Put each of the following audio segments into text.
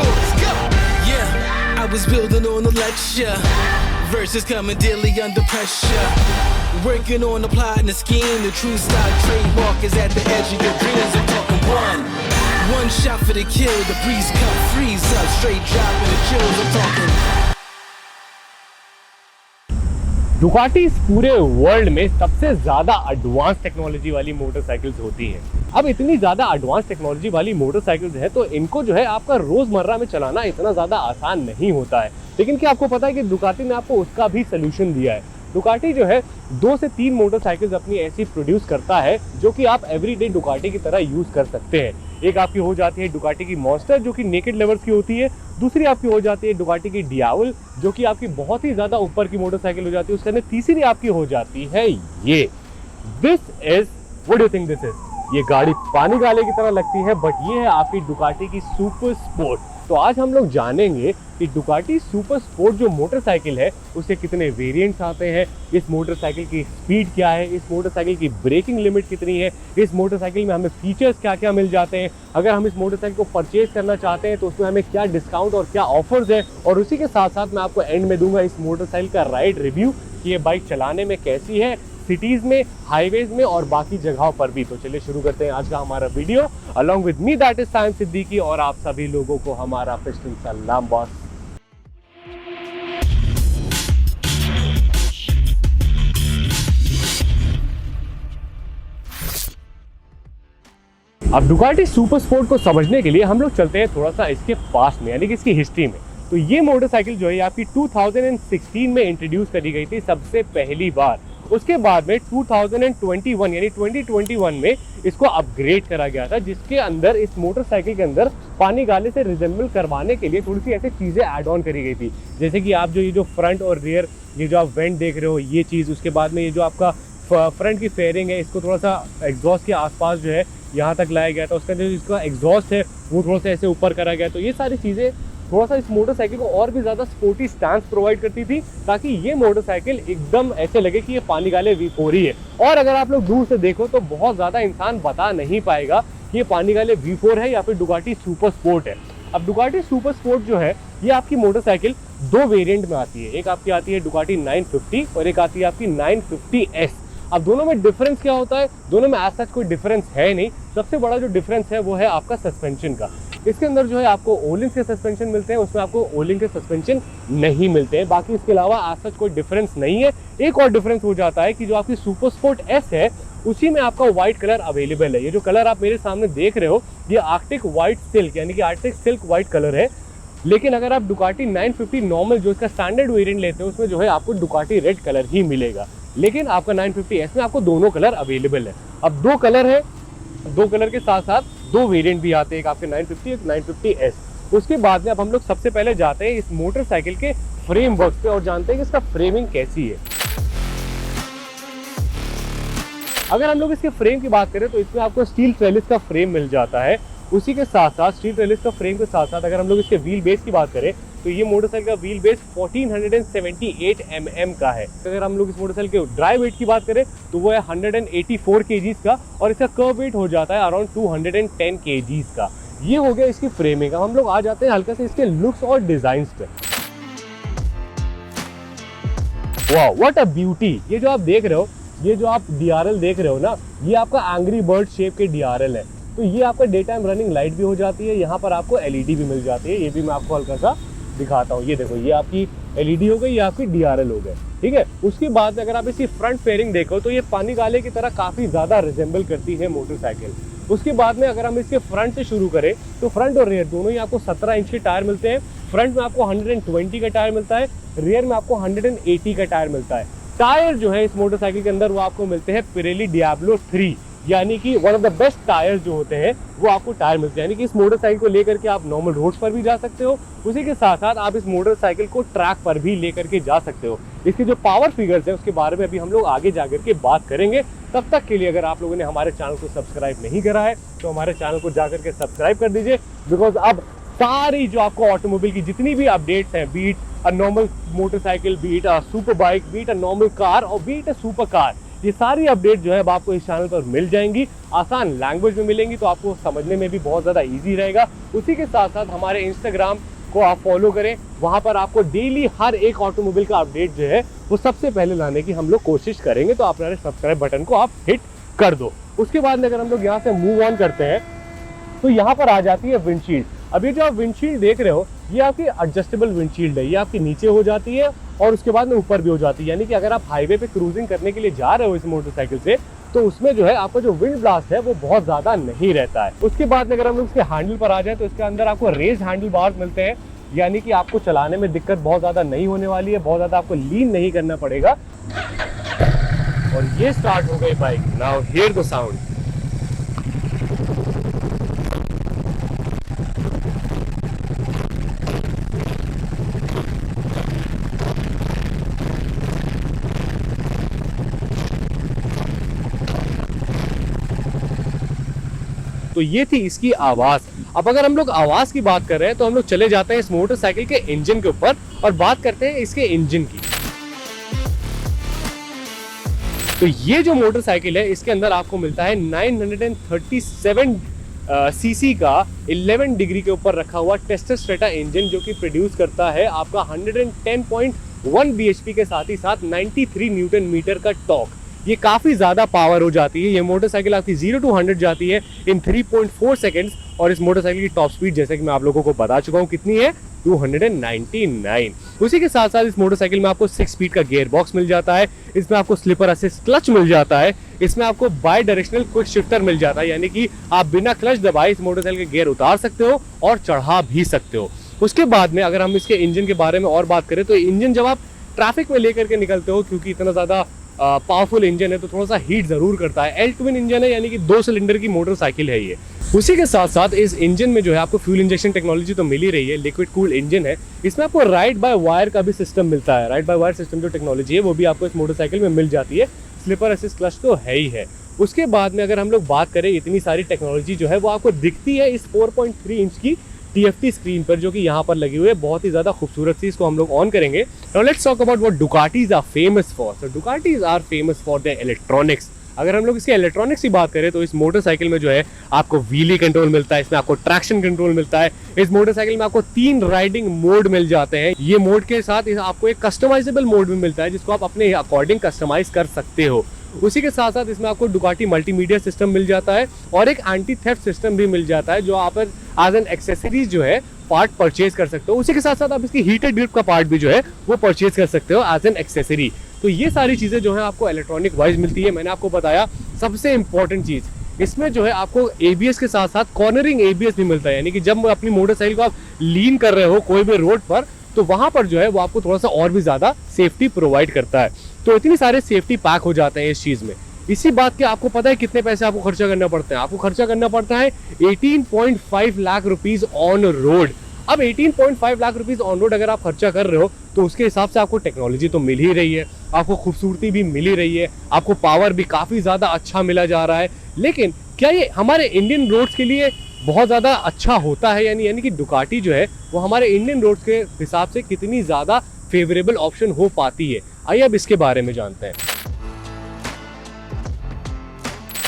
yours. Go. Yeah, I was building on a lecture. Verses coming daily under pressure. Working on the plot and the scheme. The true stock trademark is at the edge of your dreams. I'm talking one shot for the kill. The breeze cut, freeze up, straight dropping the chills. I'm talking. Ducati इस पूरे world में सबसे ज्यादा advance technology वाली motorcycles होती हैं। अब इतनी ज्यादा एडवांस टेक्नोलॉजी वाली मोटरसाइकिल्स है तो इनको जो है आपका रोजमर्रा में चलाना इतना ज्यादा आसान नहीं होता है। लेकिन क्या आपको पता है कि डुकाटी ने आपको उसका भी सोल्यूशन दिया है। डुकाटी जो है 2 से 3 मोटरसाइकिल्स अपनी ऐसी प्रोड्यूस करता है जो कि आप एवरीडे डुकाटी की तरह यूज कर सकते हैं। एक आपकी हो जाती है डुकाटी की मॉन्स्टर जो कि नेकेड लवर्स की होती है। दूसरी आपकी हो जाती है डुकाटी की डियावल जो कि आपकी बहुत ही ज्यादा ऊपर की मोटरसाइकिल हो जाती है। उसके अंदर तीसरी आपकी हो जाती है ये। This is what do you think this is? ये गाड़ी पानी गाले की तरह लगती है बट ये है आपकी डुकाटी की सुपर स्पोर्ट। तो आज हम लोग जानेंगे कि डुकाटी सुपर स्पोर्ट जो मोटरसाइकिल है उसके कितने वेरिएंट्स आते हैं, इस मोटरसाइकिल की स्पीड क्या है, इस मोटरसाइकिल की ब्रेकिंग लिमिट कितनी है, इस मोटरसाइकिल में हमें फीचर्स क्या क्या मिल जाते हैं, अगर हम इस मोटरसाइकिल को परचेज करना चाहते हैं तो उसमें हमें क्या डिस्काउंट और क्या ऑफर्स है, और उसी के साथ साथ मैं आपको एंड में दूंगा इस मोटरसाइकिल का राइड रिव्यू कि ये बाइक चलाने में कैसी है, सिटीज में, हाईवेज में और बाकी जगहों पर भी। तो चलिए शुरू करते हैं आज का हमारा video. Along with me that is Saim Siddiqui और आप सभी लोगों को हमारा पिस्टन सलाम बॉस। अब डुकाटी सुपर स्पोर्ट को समझने के लिए हम लोग चलते हैं थोड़ा सा इसके पास्ट में, यानी कि इसकी हिस्ट्री में। तो ये मोटरसाइकिल जो है आपकी 2016 में इंट्रोड्यूस करी गई थी सबसे पहली बार। उसके बाद में 2021 यानी 2021 में इसको अपग्रेड करा गया था, जिसके अंदर इस मोटरसाइकिल के अंदर पानी गाले से रिजेंबल करवाने के लिए थोड़ी सी ऐसी चीज़ें ऐड ऑन करी गई थी। जैसे कि आप जो ये जो फ्रंट और रियर ये जो आप वेंट देख रहे हो ये चीज़, उसके बाद में ये जो आपका फ्रंट की फेयरिंग है इसको थोड़ा सा एग्जॉस्ट के आसपास जो है यहाँ तक लाया गया था। उसका जो इसका एग्जॉस्ट है वो थोड़ा सा ऐसे ऊपर करा गया। तो ये सारी चीज़ें थोड़ा सा इस मोटरसाइकिल को और भी ज़्यादा स्पोर्टी स्टांस प्रोवाइड करती थी ताकि ये मोटरसाइकिल एकदम ऐसे लगे कि ये पानी गाले V4 ही है। और अगर आप लोग दूर से देखो तो बहुत ज़्यादा इंसान बता नहीं पाएगा कि ये पानी गाले V4 है या फिर डुकाटी सुपर स्पोर्ट है। अब डुकाटी सुपर स्पोर्ट जो है ये आपकी मोटरसाइकिल 2 वेरिएंट में आती है। एक आपकी आती है डुकाटी 950 और एक आती है आपकी 950S। अब दोनों में डिफरेंस क्या होता है? दोनों में आज तक कोई डिफरेंस है नहीं। सबसे बड़ा जो डिफरेंस है वो है आपका सस्पेंशन का। इसके अंदर जो है आपको ओलिंग के सस्पेंशन मिलते हैं, उसमें आपको ओलिंग के सस्पेंशन नहीं मिलते हैं। बाकी इसके अलावा आज तक कोई डिफरेंस नहीं है। एक और डिफरेंस हो जाता है कि जो आपकी सुपर स्पोर्ट S है उसी में आपका व्हाइट कलर अवेलेबल है। ये जो कलर आप मेरे सामने देख रहे हो ये आर्कटिक व्हाइट सिल्क यानी कि आर्कटिक सिल्क व्हाइट कलर है। लेकिन अगर आप डुकाटी 950 नॉर्मल जो इसका स्टैंडर्ड वेरिएंट लेते हैं उसमें जो है आपको डुकाटी रेड कलर ही मिलेगा। लेकिन आपका 950S में आपको दोनों कलर अवेलेबल है। अब 2 कलर है, 2 कलर के साथ साथ 2 वेरिएंट भी आते हैं, एक आपके 950 एक 950S। उसके बाद में अब हम लोग सबसे पहले जाते हैं इस मोटरसाइकिल के फ्रेमवर्क पे और जानते हैं कि इसका फ्रेमिंग कैसी है। अगर हम लोग इसके फ्रेम की बात करें तो इसमें आपको स्टील ट्रेलिस का फ्रेम मिल जाता है। उसी के साथ साथ स्टील ट्रेलिस का फ्रेम के साथ साथ अगर हम लोग इसके व्हील बेस की बात करें तो ये मोटरसाइकिल का व्हील बेस 1478 mm का है। अगर हम लोग इस मोटरसाइकिल के ड्राई वेट की बात करें तो वो है 184 kgs का और इसका कर्व वेट हो जाता है अराउंड 210 kgs का। ये हो गया इसकी फ्रेमिंग। हम लोग आ जाते हैं हल्का से इसके लुक्स और डिजाइन पे। Wow what a beauty! ये जो आप देख रहे हो, ये जो आप DRL देख रहे हो ना, ये आपका एंग्री बर्ड शेप के DRL है। तो ये आपका डे टाइम रनिंग लाइट भी हो जाती है। यहाँ पर आपको LED भी मिल जाती है। ये भी मैं आपको हल्का सा दिखाता हूँ। ये देखो ये आपकी LED हो गई, ये आपकी DRL हो गई, ठीक है। उसके बाद अगर आप इसकी फ्रंट फेयरिंग देखो तो ये पानी गाले की तरह काफी ज्यादा रिजेंबल करती है मोटरसाइकिल। उसके बाद में अगर हम इसके फ्रंट से शुरू करें तो फ्रंट और रियर दोनों ही आपको 17 इंच के टायर मिलते हैं। फ्रंट में आपको 120 का टायर मिलता है, रियर में आपको 180 का टायर मिलता है। टायर जो है इस मोटरसाइकिल के अंदर वो आपको मिलते हैं पिरेली डियाब्लो 3 यानी कि one of the best tyres जो होते हैं वो आपको टायर मिलते हैं। यानी कि इस मोटरसाइकिल को लेकर के आप नॉर्मल रोड्स पर भी जा सकते हो, उसी के साथ साथ आप इस मोटरसाइकिल को ट्रैक पर भी लेकर के जा सकते हो। इसके जो पावर फिगर्स है उसके बारे में अभी हम लोग आगे जाकर के बात करेंगे। तब तक के लिए अगर आप लोगों ने हमारे चैनल को सब्सक्राइब नहीं करा है तो हमारे चैनल को जाकर के सब्सक्राइब कर दीजिए, बिकॉज अब सारी जो आपको ऑटोमोबाइल की जितनी भी अपडेट्स हैं, beat a normal motorcycle, beat a super bike, beat a normal car और बीट अ सुपर कार, ये सारी अपडेट जो है अब आपको इस चैनल पर मिल जाएंगी, आसान लैंग्वेज में मिलेंगी, तो आपको समझने में भी बहुत ज़्यादा ईजी रहेगा। उसी के साथ साथ हमारे इंस्टाग्राम को आप फॉलो करें, वहाँ पर आपको डेली हर एक ऑटोमोबाइल का अपडेट जो है वो सबसे पहले लाने की हम लोग कोशिश करेंगे। तो आप हमारे सब्सक्राइब बटन को आप हिट कर दो। उसके बाद में अगर हम लोग यहाँ से मूव ऑन करते हैं तो यहाँ पर आ जाती है विंडशील्ड। अब ये जो आप विंडशील्ड देख रहे हो ये आपकी एडजस्टेबल विंडशील्ड है, ये आपके नीचे हो जाती है और उसके बाद में ऊपर भी हो जाती है। यानी कि अगर आप हाईवे पे क्रूजिंग करने के लिए जा रहे हो इस मोटरसाइकिल से तो उसमें जो है आपका जो विंड ब्लास्ट है वो बहुत ज़्यादा नहीं रहता है। उसके बाद में अगर हम लोग इसके हैंडल पर आ जाए तो इसके अंदर आपको रेज हैंडल बार्स मिलते हैं, यानी कि आपको चलाने में दिक्कत बहुत ज़्यादा नहीं होने वाली है, बहुत ज़्यादा आपको लीन नहीं करना पड़ेगा। और ये स्टार्ट हो गई bike. Now here the sound. तो ये थी इसकी आवाज। अब अगर हम लोग आवाज की बात कर रहे हैं तो हम लोग चले जाते हैं इस मोटरसाइकिल के इंजन के ऊपर और बात करते हैं इसके इंजन की। तो ये जो मोटरसाइकिल है इसके अंदर आपको मिलता है 937 सीसी का 11 डिग्री के ऊपर रखा हुआ टेस्ला स्ट्रेटा इंजन, जो कि प्रोड्यूस करता है आपका 110.1 bhp के साथ ही साथ 93 न्यूटन मीटर का टॉर्क। ये काफ़ी ज़्यादा पावर हो जाती है। ये मोटरसाइकिल आपकी 0 to 100 जाती है इन 3.4 सेकेंड्स और इस मोटरसाइकिल की टॉप स्पीड जैसे कि मैं आप लोगों को बता चुका हूँ कितनी है, 299। उसी के साथ साथ इस मोटरसाइकिल में आपको 6 स्पीड का गियर बॉक्स मिल जाता है, इसमें आपको स्लीपर असिस्ट क्लच मिल जाता है, इसमें आपको बाई डायरेक्शनल क्विक शिफ्टर मिल जाता है, यानी कि आप बिना क्लच दबाए इस मोटरसाइकिल के गियर उतार सकते हो और चढ़ा भी सकते हो। उसके बाद में अगर हम इसके इंजन के बारे में और बात करें तो इंजन जब आप ट्रैफिक में लेकर के निकलते हो, क्योंकि इतना ज़्यादा पावरफुल इंजन है तो थोड़ा सा हीट जरूर करता है। एल ट्विन इंजन है, यानी कि 2 सिलेंडर की मोटरसाइकिल है ये। उसी के साथ साथ इस इंजन में जो है आपको फ्यूल इंजेक्शन टेक्नोलॉजी तो मिल ही रही है, लिक्विड कूल्ड इंजन है। इसमें आपको राइड बाय वायर का भी सिस्टम मिलता है। राइड बाय वायर सिस्टम जो टेक्नोलॉजी है वो भी आपको इस मोटरसाइकिल में मिल जाती है। स्लीपर असिस्ट क्लच तो है ही है। उसके बाद में अगर हम लोग बात करें, इतनी सारी टेक्नोलॉजी जो है वो आपको दिखती है इस 4.3 इंच की TFT स्क्रीन पर, जो कि यहाँ पर लगी हुई है। बहुत ही ज़्यादा खूबसूरत सी, इसको हम लोग ऑन करेंगे। Now let's talk about what Ducatis are famous for. So Ducatis are famous for their electronics. अगर हम लोग इसके इलेक्ट्रॉनिक्स की बात करें तो इस मोटरसाइकिल में जो है आपको व्हीली कंट्रोल मिलता है, इसमें आपको ट्रैक्शन कंट्रोल मिलता है। इस मोटरसाइकिल में आपको 3 राइडिंग मोड मिल जाते हैं। ये मोड के साथ आपको एक कस्टमाइजेबल मोड भी मिलता है जिसको आप अपने अकॉर्डिंग कस्टमाइज कर सकते हो। उसी के साथ साथ इसमें आपको डुकाटी मल्टीमीडिया सिस्टम मिल जाता है और एक एंटी थेफ्ट सिस्टम भी मिल जाता है, जो आप एज एन एक्सेसरीज जो है पार्ट परचेज कर सकते हो। उसी के साथ साथ आप इसकी हीटेड ग्रिप का पार्ट भी जो है वो परचेज कर सकते हो एज एन एक्सेसरी। तो ये सारी चीज़ें जो है आपको इलेक्ट्रॉनिक वाइज मिलती है। मैंने आपको बताया सबसे इंपॉर्टेंट चीज़ इसमें जो है आपको ABS के साथ साथ कॉर्नरिंग ABS भी मिलता है, यानी कि जब अपनी मोटरसाइकिल को आप लीन कर रहे हो कोई भी रोड पर तो वहाँ पर जो है वो आपको थोड़ा सा और भी ज़्यादा सेफ्टी प्रोवाइड करता है। तो इतनी सारे सेफ्टी पैक हो जाते हैं इस चीज़ में। इसी बात के आपको पता है कितने पैसे आपको खर्चा करना पड़ता है? आपको खर्चा करना पड़ता है 18.5 लाख रुपीज़ ऑन रोड। अब 18.5 लाख रुपीज़ ऑन रोड अगर आप खर्चा कर रहे हो तो उसके हिसाब से आपको टेक्नोलॉजी तो मिल ही रही है, आपको खूबसूरती भी मिल ही रही है, आपको पावर भी काफ़ी ज़्यादा अच्छा मिला जा रहा है। लेकिन क्या ये हमारे इंडियन रोड्स के लिए बहुत ज़्यादा अच्छा होता है? यानी कि डुकाटी जो है वो हमारे इंडियन रोड्स के हिसाब से कितनी ज़्यादा फेवरेबल ऑप्शन हो पाती है? आइए अब इसके बारे में जानते हैं।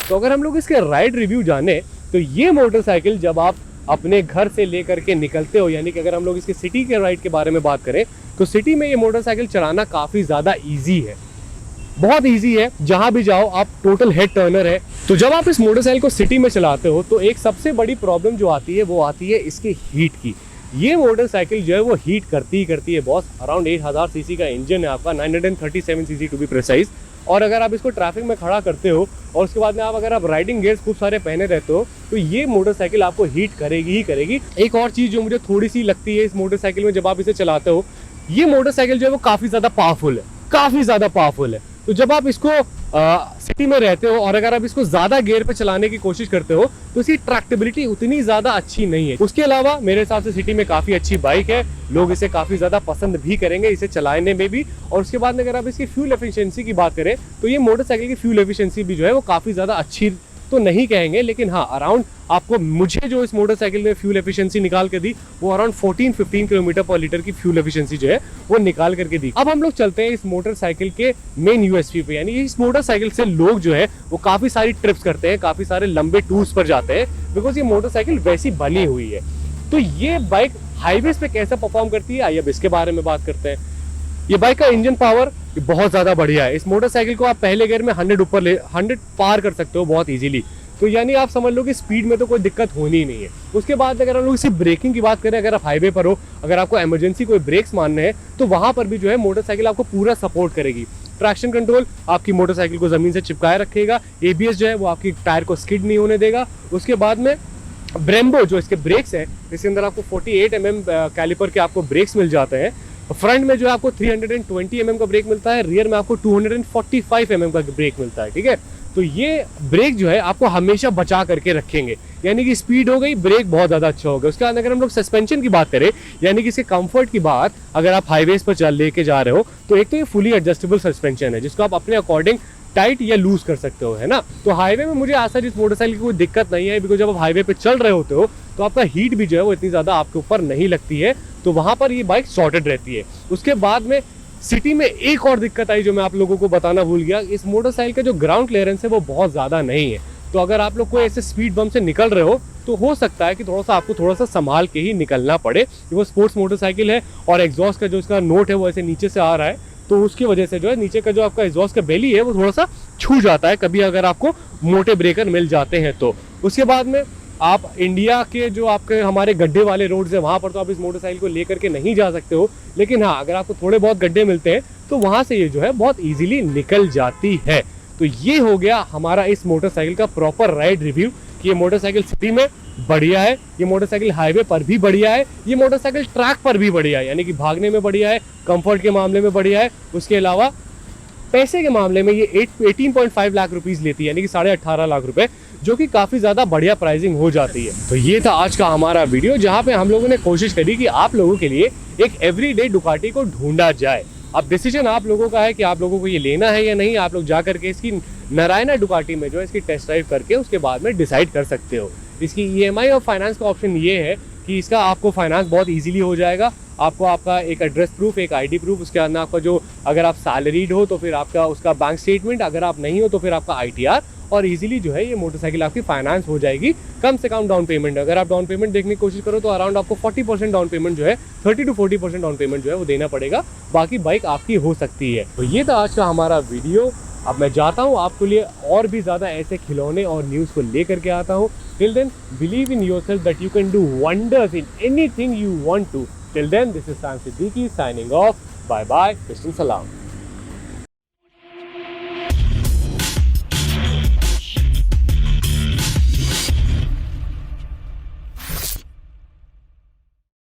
तो अगर हम लोग इसके राइड रिव्यू जाने तो ये मोटरसाइकिल जब आप अपने घर से लेकर के निकलते हो, यानी कि अगर हम लोग इसके सिटी के राइड के बारे में बात करें तो सिटी में ये मोटरसाइकिल चलाना काफ़ी ज़्यादा ईजी है, बहुत ईजी है। जहाँ भी जाओ आप टोटल हेड टर्नर है। तो जब आप इस मोटरसाइकिल को सिटी में चलाते हो तो एक सबसे बड़ी प्रॉब्लम जो आती है वो आती है इसके हीट की। ये मोटरसाइकिल जो है वो हीट करती ही करती है बॉस। अराउंड 8000 सीसी का इंजन है आपका, 937 सीसी टू बी प्रिसाइज। और अगर आप इसको ट्रैफिक में खड़ा करते हो और उसके बाद में अगर आप राइडिंग गियर्स खूब सारे पहने रहते हो तो ये मोटरसाइकिल आपको हीट करेगी ही करेगी। एक और चीज़ जो मुझे थोड़ी सी लगती है इस मोटरसाइकिल में, जब आप इसे चलाते हो, ये मोटरसाइकिल जो है वो काफ़ी ज़्यादा पावरफुल है, काफ़ी ज़्यादा पावरफुल है। तो जब आप इसको सिटी में रहते हो और अगर आप इसको ज़्यादा गियर पे चलाने की कोशिश करते हो तो इसकी ट्रैक्टेबिलिटी उतनी ज़्यादा अच्छी नहीं है। उसके अलावा मेरे हिसाब से सिटी में काफ़ी अच्छी बाइक है, लोग इसे काफ़ी ज़्यादा पसंद भी करेंगे इसे चलाने में भी। और उसके बाद में अगर आप इसकी फ्यूल एफिशिएंसी की बात करें तो ये मोटरसाइकिल की फ्यूल एफिशिएंसी भी जो है वो काफ़ी ज़्यादा अच्छी तो नहीं कहेंगे, लेकिन हाँ अराउंड आपको, मुझे जो इस मोटरसाइकिल ने फ्यूल एफिशिएंसी निकाल के दी वो अराउंड 14-15 किलोमीटर पर लीटर की फ्यूल एफिशिएंसी जो है वो निकाल करके दी। अब हम लोग चलते हैं इस मोटरसाइकिल के मेन यूएसपी पे, यानी इस मोटरसाइकिल से लोग जो है वो काफी सारी ट्रिप्स करते हैं, काफी सारे लंबे टूर्स पर जाते हैं, बिकॉज ये मोटरसाइकिल वैसी बनी हुई है। तो ये बाइक हाईवेज पे कैसा परफॉर्म करती है, आइए अब इसके बारे में बात करते हैं। ये बाइक का इंजन पावर बहुत ज्यादा बढ़िया है। इस मोटरसाइकिल को आप पहले गियर में 100 पार कर सकते हो बहुत इजीली, तो यानी आप समझ लो कि स्पीड में तो कोई दिक्कत होनी ही नहीं है। उसके बाद अगर हम लोग इसी ब्रेकिंग की बात करें, अगर आप हाईवे पर हो, अगर आपको इमरजेंसी कोई ब्रेक्स मारने हैं तो वहां पर भी जो है मोटरसाइकिल आपको पूरा सपोर्ट करेगी। ट्रैक्शन कंट्रोल आपकी मोटरसाइकिल को जमीन से चिपकाए रखेगा। एबीएस जो है वो आपकी टायर को स्किड नहीं होने देगा। उसके बाद में ब्रेम्बो जो इसके ब्रेक्स हैं, इसके अंदर आपको 48 mm कैलिपर के आपको ब्रेक्स मिल जाते हैं। फ्रंट में जो है आपको 320 mm का ब्रेक मिलता है, रियर में आपको 245 mm का ब्रेक मिलता है, ठीक है। तो ये ब्रेक जो है आपको हमेशा बचा करके रखेंगे, यानी कि स्पीड हो गई, ब्रेक बहुत ज़्यादा अच्छा हो गया। उसके बाद अगर हम लोग सस्पेंशन की बात करें, यानी कि इसके कंफर्ट की बात, अगर आप हाईवेज पर लेके जा रहे हो तो एक तो ये फुली एडजस्टेबल सस्पेंशन है जिसको आप अपने अकॉर्डिंग टाइट या लूज कर सकते हो, है ना। तो हाईवे में मुझे आशा इस मोटरसाइकिल की कोई दिक्कत नहीं है, बिकॉज जब आप हाईवे पे चल रहे होते हो तो आपका हीट भी जो है वो इतनी ज़्यादा आपके ऊपर नहीं लगती है, तो वहाँ पर ये बाइक सॉर्टेड रहती है। उसके बाद में सिटी में एक और दिक्कत आई जो मैं आप लोगों को बताना भूल गया, इस मोटरसाइकिल का जो ग्राउंड क्लियरेंस है वो बहुत ज़्यादा नहीं है। तो अगर आप लोग कोई ऐसे स्पीड बम से निकल रहे हो तो हो सकता है कि आपको थोड़ा सा संभाल के ही निकलना पड़े। वो स्पोर्ट्स मोटरसाइकिल है और एग्जॉस्ट का जो इसका नोट है वो ऐसे नीचे से आ रहा है, तो उसकी वजह से जो है नीचे का जो आपका एग्जॉस्ट का बेली है वो थोड़ा सा छू जाता है कभी, अगर आपको मोटे ब्रेकर मिल जाते हैं तो। उसके बाद में आप इंडिया के जो आपके हमारे गड्ढे वाले रोड्स है वहाँ पर तो आप इस मोटरसाइकिल को लेकर के नहीं जा सकते हो, लेकिन हाँ अगर आपको थोड़े बहुत गड्ढे मिलते हैं तो वहाँ से ये जो है बहुत ईजिली निकल जाती है। तो ये हो गया हमारा इस मोटरसाइकिल का प्रॉपर राइड रिव्यू कि ये मोटरसाइकिल सिटी में बढ़िया है, ये मोटरसाइकिल हाईवे पर भी बढ़िया है, ये मोटरसाइकिल ट्रैक पर भी बढ़िया है, यानी कि भागने में बढ़िया है, कंफर्ट के मामले में बढ़िया है। उसके अलावा पैसे के मामले में ये 18.5 लाख रुपीस लेती है, यानी कि 18.5 लाख रुपए, जो कि काफ़ी ज़्यादा बढ़िया प्राइसिंग हो जाती है। तो ये था आज का हमारा वीडियो, जहाँ पे हम लोगों ने कोशिश करी कि आप लोगों के लिए एक एवरीडे डुकाटी को ढूंढा जाए। अब डिसीजन आप लोगों का है कि आप लोगों को ये लेना है या नहीं। आप लोग जा करके इसकी नारायणा डुकाटी में जो है इसकी टेस्ट ड्राइव करके उसके बाद में डिसाइड कर सकते हो। इसकी EMI और फाइनेंस का ऑप्शन ये है कि इसका आपको फाइनेंस बहुत इजीली हो जाएगा। आपको आपका एक एड्रेस प्रूफ, एक ID प्रूफ, उसके अंदर आपका जो, अगर आप सैलरीड हो तो फिर आपका उसका बैंक स्टेटमेंट, अगर आप नहीं हो तो फिर आपका ITR, और इजीली जो है ये मोटरसाइकिल आपकी फाइनेंस हो जाएगी। कम से कम डाउन पेमेंट, अगर आप डाउन पेमेंट देखने की कोशिश करो तो अराउंड आपको 40% डाउन पेमेंट जो है, 30 to 40% डाउन पेमेंट जो है वो देना पड़ेगा, बाकी बाइक आपकी हो सकती है। तो ये था आज का हमारा वीडियो। अब मैं जाता हूँ, आपके लिए और भी ज़्यादा ऐसे खिलौने और न्यूज़ को लेकर के आता हूँ। Till then believe in yourself that you can do wonders in anything you want to. Till then, this is Sam Siddiqui signing off. Bye bye. Christian Salam.